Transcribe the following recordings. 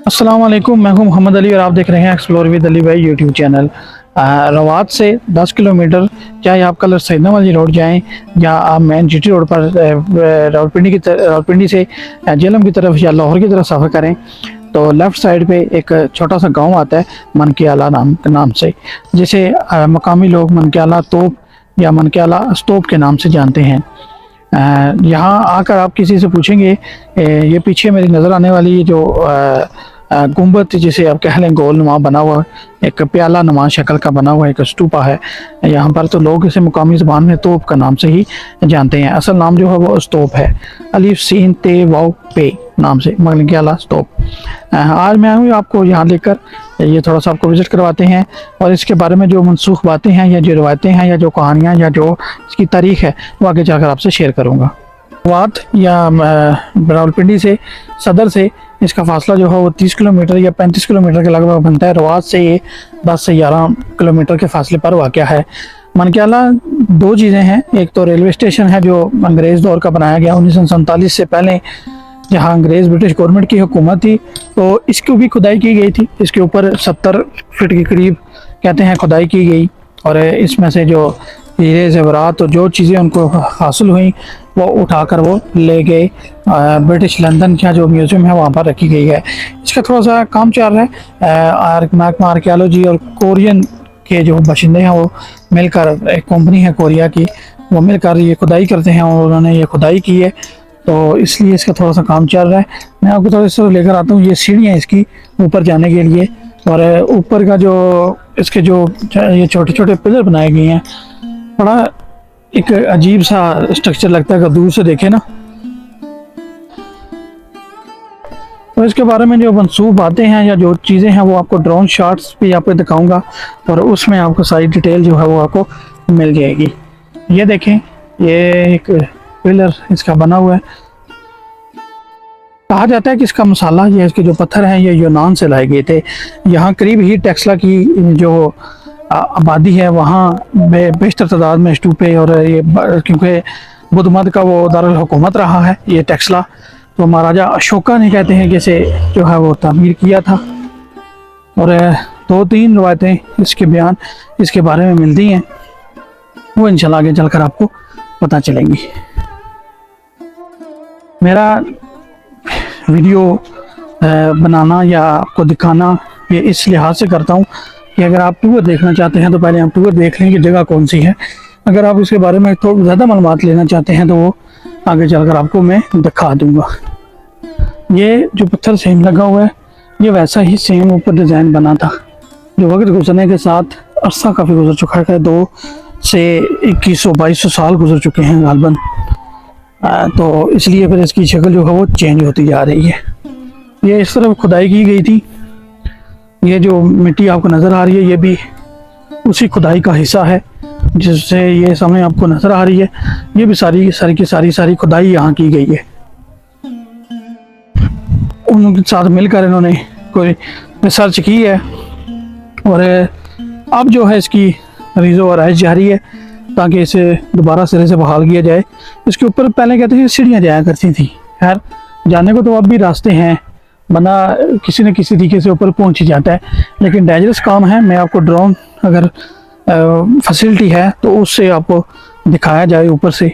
अस्सलाम वालेकुम, मैं हूं मोहम्मद अली और आप देख रहे हैं एक्सप्लोर विद अली भाई यूट्यूब चैनल। रवात से 10 किलोमीटर, चाहे आप कलर सैदना वाली रोड जाएं या आप मेन जीटी रोड पर रावलपिंडी से जेलम की तरफ या लाहौर की तरफ सफ़र करें तो लेफ़्ट साइड पे एक छोटा सा गांव आता है मनकियाला नाम से, जिसे मकामी लोग मनकियाला तोप या मनकियाला स्तूप के नाम से जानते हैं। यहाँ आकर आप किसी से पूछेंगे, ये पीछे मेरी नज़र आने वाली जो गुंबद जिसे आप कह लें गोल नुमा बना हुआ एक प्याला नुमा शक्ल का बना हुआ एक स्तूपा है यहाँ पर, तो लोग इसे मुकामी ज़बान में तोप का नाम से ही जानते हैं। असल नाम जो है वो स्तूप है, अलिफ सीन ते वाव पे नाम से मनकियाला स्तूप। आज मैं हूँ आपको यहाँ लेकर ये थोड़ा सा आपको विज़िट करवाते हैं और इसके बारे में जो मनसूख बातें हैं या जो रवायतें हैं या जो कहानियाँ या जो इसकी तारीख़ है वो आगे जाकर आपसे शेयर करूँगा। रवात या रावलपिंडी से सदर से इसका फासला जो है वो 30 किलोमीटर या 35 किलोमीटर के लगभग बनता है। रवात से ये 10 से 11 किलोमीटर के फासले पर वाक़या है। मनकियाला दो चीज़ें हैं, एक तो रेलवे स्टेशन है जो अंग्रेज़ दौर का बनाया गया 1947 से पहले, जहाँ अंग्रेज़ ब्रिटिश गवर्नमेंट की हुकूमत थी, तो इसकी भी खुदाई की गई थी। इसके ऊपर 70 फीट के करीब कहते हैं खुदाई की गई और इसमें से जो हीरे ज़ेवरात और जो चीज़ें उनको हासिल हुई वो उठाकर वो ले गए ब्रिटिश लंदन का जो म्यूज़ियम है वहाँ पर रखी गई है। इसका थोड़ा सा काम चल रहा है। आर्कियोलॉजी और कोरियन के जो बाशिंदे हैं वो मिलकर, एक कंपनी है कोरिया की, वो मिलकर ये खुदाई करते हैं और उन्होंने ये खुदाई की है, तो इसलिए इसका थोड़ा सा काम चल रहा है। मैं आपको थोड़ा सा लेकर आता हूँ, ये सीढ़ियाँ इसकी ऊपर जाने के लिए, और ऊपर का जो इसके जो ये छोटे छोटे पिलर बनाए गए हैं, बड़ा एक अजीब सा स्ट्रक्चर लगता है अगर दूर से देखें ना। तो इसके बारे में जो मनसूब बातें हैं या जो चीज़ें हैं वो आपको ड्रोन शॉट्स भी आपको दिखाऊंगा और उसमें आपको सारी डिटेल जो है वो आपको मिल जाएगी। ये देखें, ये एक पिलर इसका बना हुआ है। कहा जाता है कि इसका मसाला, ये इसके जो पत्थर हैं ये यूनान से लाए गए थे। यहाँ करीब ही टेक्सला की जो आबादी है वहाँ बेशतर तादाद में स्तूपे, और ये क्योंकि बुद्ध मत का वो दारुल हुकूमत रहा है ये टेक्सला, तो महाराजा अशोका ने कहते हैं कि इसे जो है वो तामीर किया था। और 2-3 रवायतें इसके बयान इसके बारे में मिलती हैं, वो इंशाल्लाह आगे चलकर आपको पता चलेंगी। मेरा वीडियो बनाना या आपको दिखाना ये इस लिहाज से करता हूँ कि अगर आप टूर देखना चाहते हैं तो पहले आप टूर देख लें कि जगह कौन सी है। अगर आप उसके बारे में थोड़ा ज़्यादा मालूमात लेना चाहते हैं तो वो आगे चलकर आपको मैं दिखा दूँगा। ये जो पत्थर सेम लगा हुआ है ये वैसा ही सेम ऊपर डिज़ाइन बना था, जो वक्त गुजरने के साथ अरसा काफ़ी गुजर चुका है, 2 से 2100-2200 साल गुजर चुके हैं गालबन, तो इसलिए फिर इसकी शक्ल जो है वो चेंज होती जा रही है। ये इस तरफ खुदाई की गई थी, ये जो मिट्टी आपको नज़र आ रही है ये भी उसी खुदाई का हिस्सा है जिससे ये सामने आपको नज़र आ रही है, ये भी सारी खुदाई यहाँ की गई है। उनके साथ मिलकर इन्होंने कोई रिसर्च की है और अब जो है इसकी रीज़ो आराइश जारी है ताकि इसे दोबारा सिरे से बहाल किया जाए। इसके ऊपर पहले कहते हैं सीढ़ियाँ जाया करती थी, खैर जाने को तो अब भी रास्ते हैं, बना किसी न किसी तरीके से ऊपर पहुंच ही जाता है, लेकिन डेंजरस काम है। मैं आपको ड्रोन अगर फैसिलिटी है तो उससे आपको दिखाया जाए ऊपर से।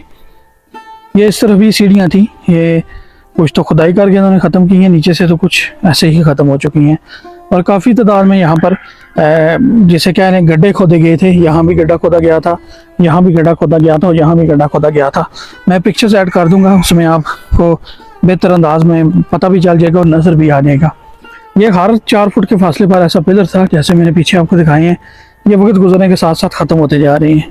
ये इस तरफ भी सीढ़ियाँ थी, ये कुछ तो खुदाई करके उन्होंने ख़त्म की हैं, नीचे से तो कुछ ऐसे ही ख़त्म हो चुकी हैं, और काफ़ी तादाद में यहाँ पर जिसे कह रहे हैं गड्ढे खोदे गए थे। यहाँ भी गड्ढा खोदा गया था, यहाँ भी गड्ढा खोदा गया था और यहाँ भी गड्ढा खोदा गया था। मैं पिक्चर्स ऐड कर दूँगा, उसमें आपको बेहतर अंदाज में पता भी चल जाएगा और नज़र भी आ जाएगा। ये हर 4 फुट के फासले पर ऐसा पिलर था जैसे मैंने पीछे आपको दिखाए हैं, ये वक्त गुजरने के साथ साथ ख़त्म होते जा रहे हैं।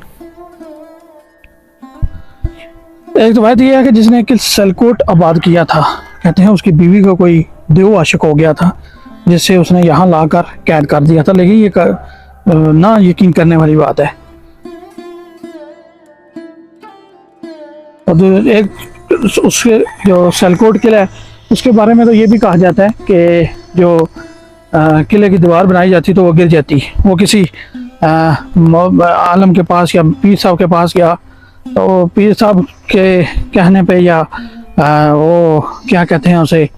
एक तो बात यह है कि जिसने कि सियालकोट आबाद किया था, कहते हैं उसकी बीवी को कोई देव आशिक हो गया था जिससे उसने यहाँ लाकर कैद कर दिया था, लेकिन ये ना यकीन करने वाली बात है। और एक उसके जो सियालकोट किला है उसके बारे में तो ये भी कहा जाता है कि जो किले की दीवार बनाई जाती तो वो गिर जाती, वो किसी आलम के पास या पीर साहब के पास गया, तो पीर साहब के कहने पे या वो क्या कहते हैं उसे,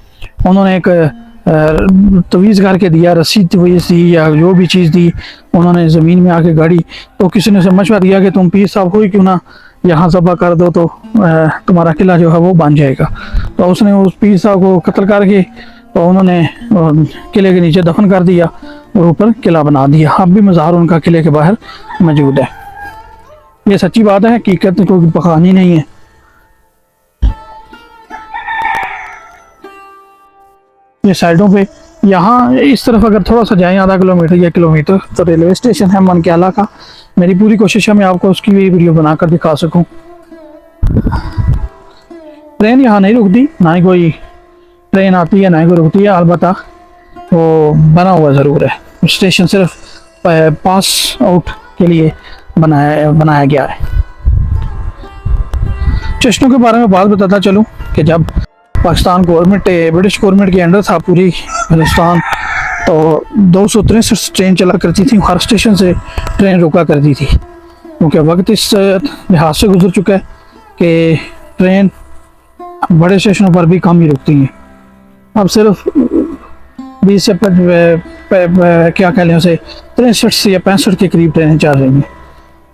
उन्होंने एक तवीज़ करके दिया, रस्सी तवीज़ दी या जो भी चीज़ दी, उन्होंने ज़मीन में आके गाड़ी। तो किसी ने मशवरा दिया कि तुम पीर साहब हो क्यों ना यहाँ ज़बह कर दो, तो तुम्हारा किला जो है वो बन जाएगा। तो उसने उस पीर साहब को कत्ल करके तो उन्होंने किले के नीचे दफन कर दिया और ऊपर किला बना दिया। अब भी मज़ार उनका किले के बाहर मौजूद है। ये सच्ची बात है, हकीकत कोई बहानी नहीं है। ये साइडों पे यहाँ इस तरफ अगर थोड़ा सा जाएं, आधा किलोमीटर या किलोमीटर, तो रेलवे स्टेशन है मनक्याला का। मेरी पूरी कोशिश है मैं आपको उसकी भी वीडियो बनाकर दिखा सकूं। ट्रेन यहाँ नहीं रुकती, ना ही कोई ट्रेन आती है, ना ही कोई रुकती है। अलबत्ता वो बना हुआ ज़रूर है, स्टेशन सिर्फ पास आउट के लिए बनाया गया है। चश्नों के बारे में बात बताता चलूँ कि जब पाकिस्तान गवर्नमेंट, ब्रिटिश गवर्नमेंट के अंडर था पूरी हिंदुस्तान, तो 263 ट्रेन चला करती थी। हर स्टेशन से ट्रेन रुका करती थी, क्योंकि वक्त इस लिहाज से गुजर चुका है कि ट्रेन बड़े स्टेशनों पर भी कम ही रुकती हैं। अब सिर्फ 20 से क्या कह लें उसे 63 से या 65 के करीब ट्रेनें चल रही हैं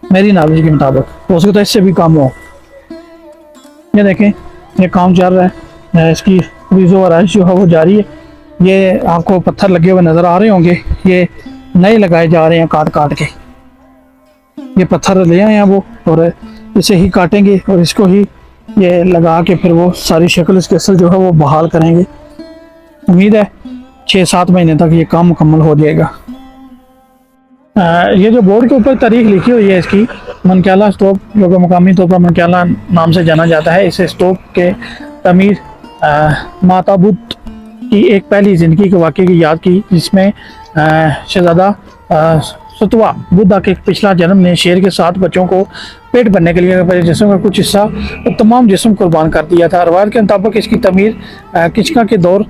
मेरी नॉलेज के मुताबिक। हो सकता है इससे भी कम हो। ये देखें, ये काम चल रहा है, इसकी रीज़ो आराइश जो है वो जारी है। ये आपको पत्थर लगे हुए नज़र आ रहे होंगे, ये नए लगाए जा रहे हैं काट काट के। ये पत्थर ले आए हैं वो, और इसे ही काटेंगे और इसको ही ये लगा के फिर वो सारी शक्ल इसके असल जो है वो बहाल करेंगे। उम्मीद है 6-7 महीने तक ये काम मुकम्मल हो जाएगा। ये जो बोर्ड के ऊपर तारीख लिखी हुई है इसकी, मनक्याला स्टॉप, जो कि मुकामी तौर पर मनक्याला नाम से जाना जाता है, इस स्टॉप के तमीर माता बुद्ध की एक पहली ज़िंदगी के वाक़े की याद की, जिसमें शहजादा सतवा बुद्धा के पिछला जन्म ने शेर के 7 बच्चों को पेट भरने के लिए अपने जिस्म का कुछ हिस्सा तमाम जिस्म कुर्बान कर दिया था। रवायत के मुताबिक इसकी तमीर किचका के दौर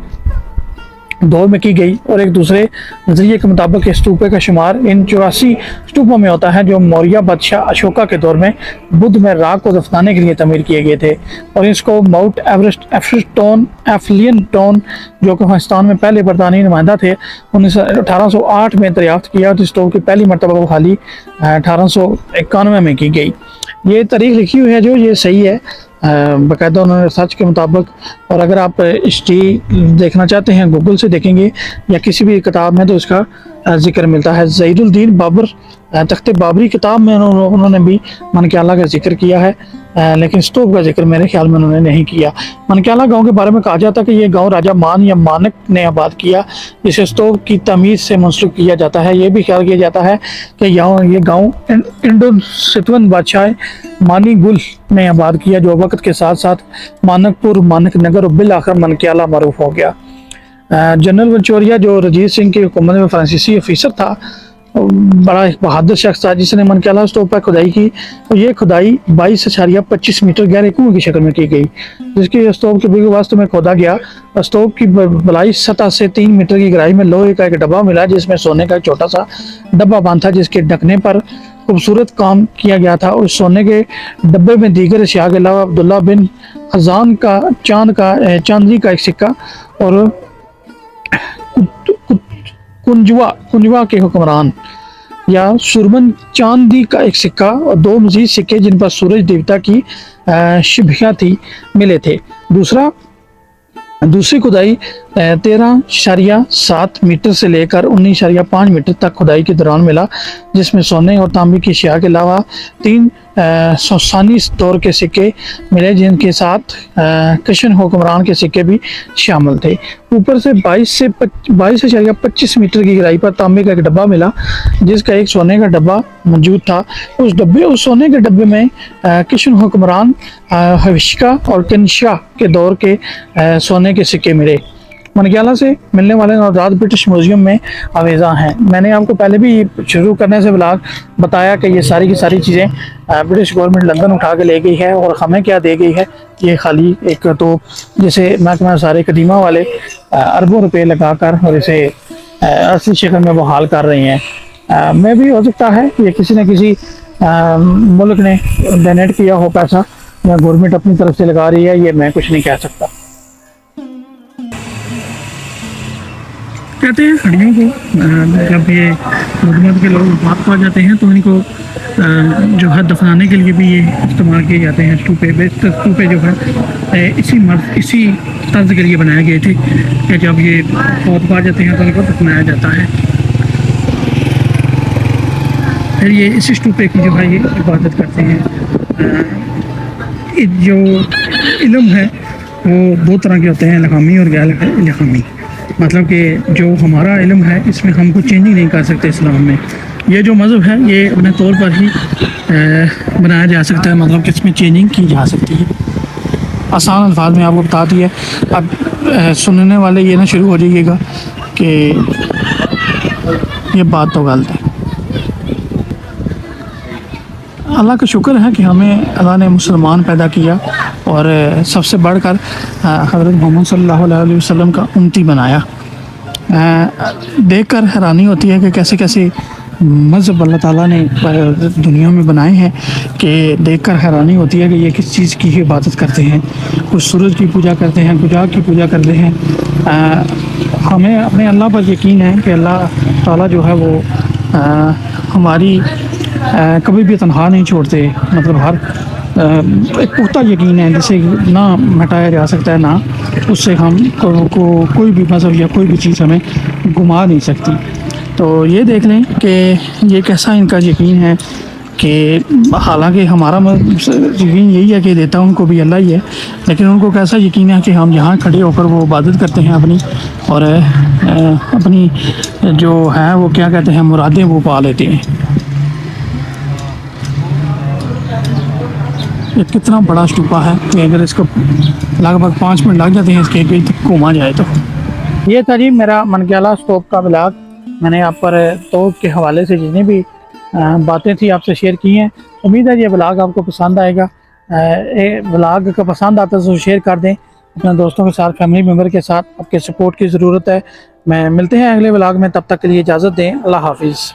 में की गई, और एक दूसरे नजरिए के मुताबिक इस स्तूपे का शुमार इन 84 स्तूपों में होता है जो मौर्य बादशाह अशोका के दौर में बुद्ध में राख को दफनाने के लिए तमीर किए गए थे। और इसको माउंट एफलियन टोन, जो कि पाकिस्तान में पहले बरतानी नुमाइंदा थे, 1808 में दरियाफ्त किया। तो स्टोव की पहली मरतबा बहाली 1891 में की गई। ये तारीख लिखी हुई है जो ये सही है बाकायदा उन्होंने रिसर्च के मुताबिक। और अगर आप हिस्ट्री देखना चाहते हैं गूगल से देखेंगे या किसी भी किताब में, तो इसका जिक्र मिलता है। ज़हीरुद्दीन बाबर तख्ते बाबरी किताब में उन्होंने भी मनक्याला का जिक्र किया है, लेकिन स्तूप का जिक्र मेरे ख्याल में उन्होंने नहीं किया। मनक्याला गांव के बारे में कहा जाता है कि यह गांव राजा मान या मानक ने आबाद किया, जिसे स्तूप की तमीज़ से मंसूब किया जाता है। यह भी ख्याल किया जाता है कि ये गांव इंडो सितवन बादशाह मानी गुल ने आबाद किया, जो वक्त के साथ साथ मानकपुर, मानक नगर और बिल आखिर मनक्याला मरूफ हो गया। जनरल वंचोरिया, जो रंजीत सिंह की हुकूमत में फ्रांसीसी ऑफिसर था, बड़ा एक बहादुर शख्स था, जिसने मनक्याला स्तूप पर खुदाई की। तो ये खुदाई 22.25 मीटर गहरे कुएं की शक्ल में की गई, जिसकी स्तूप के बिल्कुल वास्तव में खोदा गया। स्तूप की बलाई सतह से 3 मीटर की गहराई में लोहे का एक डब्बा मिला, जिसमें सोने का एक छोटा सा डब्बा बंद था, जिसके ढकने पर खूबसूरत काम किया गया था। उस सोने के डब्बे में दीगर अशिया के अलावा अब्दुल्ला बिन खजान का चांदी का एक सिक्का और कुंजवा के हुक्मरान या सुरमन चांदी का एक सिक्का और 2 मजीद सिक्के जिन पर सूरज देवता की शिबिया थी मिले थे। दूसरी खुदाई 13.7 मीटर से लेकर 19.5 मीटर तक खुदाई के दौरान मिला, जिसमें सोने और तांबे की अशिया के अलावा 3 सानी दौर के सिक्के मिले, जिनके साथ कशन हुक्मरान के सिक्के भी शामिल थे। ऊपर से 22.25 मीटर की गहराई पर तांबे का एक डब्बा मिला, जिसका एक सोने का डब्बा मौजूद था। उस सोने के डब्बे में कशन हुक्मरान हविष्का और कनशा के दौर के सोने के सिक्के मिले। मनक्याला से मिलने वाले नवजात ब्रिटिश म्यूजियम में आवेज़ा हैं। मैंने आपको पहले भी शुरू करने से ब्लॉग बताया कि ये सारी की सारी चीज़ें ब्रिटिश गवर्नमेंट लंदन उठा के ले गई है, और हमें क्या दे गई है, ये खाली एक तो जिसे महकमा सारे कदीमा वाले अरबों रुपए लगाकर और इसे असली शक्ल में बहाल कर रही हैं। मैं भी हो सकता है ये किसी न किसी मुल्क ने डोनेट किया हो पैसा, या गवर्नमेंट अपनी तरफ से लगा रही है, ये मैं कुछ नहीं कह सकता। कहते हैं हड्डियों को जब ये मधुमक्खी के लोग वफात पा जाते हैं तो इनको जो है दफनाने के लिए भी ये इस्तेमाल किए जाते हैं। स्तूपे बेस्ट स्तूपे जो है इसी तर्ज के लिए बनाए गए थे कि जब ये वफात पा जाते हैं तो इनको दफनाया जाता है। फिर ये इसी स्तूपे की जो है ये इबादत करते हैं। जो इल्म है वो दो तरह के होते हैं, लकामी और गैर लकामी। मतलब कि जो हमारा इल्म है इसमें हम कुछ चेंजिंग नहीं कर सकते इस्लाम में। ये जो मज़हब है ये अपने तौर पर ही बनाया जा सकता है, मतलब कि इसमें चेंजिंग की जा सकती है। आसान अल्फाज में आपको बता दिया। अब सुनने वाले ये ना शुरू हो जाइएगा कि ये बात तो गलत है। अल्लाह का शुक्र है कि हमें अल्लाह ने मुसलमान पैदा किया और सबसे बढ़कर हज़रत मोहम्मद सल्लल्लाहु अलैहि वसल्लम का उम्मती बनाया। देखकर हैरानी होती है कि कैसे कैसे मज़हब अल्लाह ताला ने दुनिया में बनाए हैं कि देखकर हैरानी होती है कि ये किस चीज़ की इबादत करते हैं। कुछ सूरज की पूजा करते हैं, कुछ आग की पूजा करते हैं। हमें अपने अल्लाह पर यकीन है कि अल्लाह ताला जो है वो हमारी कभी भी तनहा नहीं छोड़ते। मतलब हर एक पुख्ता यकीन है जिसे ना मिटाया जा सकता है, ना उससे हम कोई भी मज़हब या कोई भी चीज़ हमें घुमा नहीं सकती। तो ये देख लें कि ये कैसा इनका यकीन है कि हालांकि हमारा यकीन यही है कि देता उनको भी अल्लाह ही है, लेकिन उनको कैसा यकीन है कि हम यहाँ खड़े होकर वो इबादत करते हैं अपनी, और अपनी जो है वो क्या कहते हैं मुरादें वो पा लेते हैं। ये कितना बड़ा स्तूपा है कि अगर इसको लगभग 5 मिनट लग जाते हैं इसके कहीं तक घूमा जाए तो। ये था जी मेरा मनग्याला स्तूप का ब्लॉग। मैंने आप पर तोप के हवाले से जितनी भी बातें थी आपसे शेयर की हैं। उम्मीद है ये ब्लॉग आपको पसंद आएगा। ब्लॉग का पसंद आता है तो शेयर कर दें अपने दोस्तों के साथ, फैमिली मेम्बर के साथ। आपके सपोर्ट की ज़रूरत है। मैं मिलते हैं अगले ब्लॉग में, तब तक के लिए इजाज़त दें। अल्लाह हाफिज़।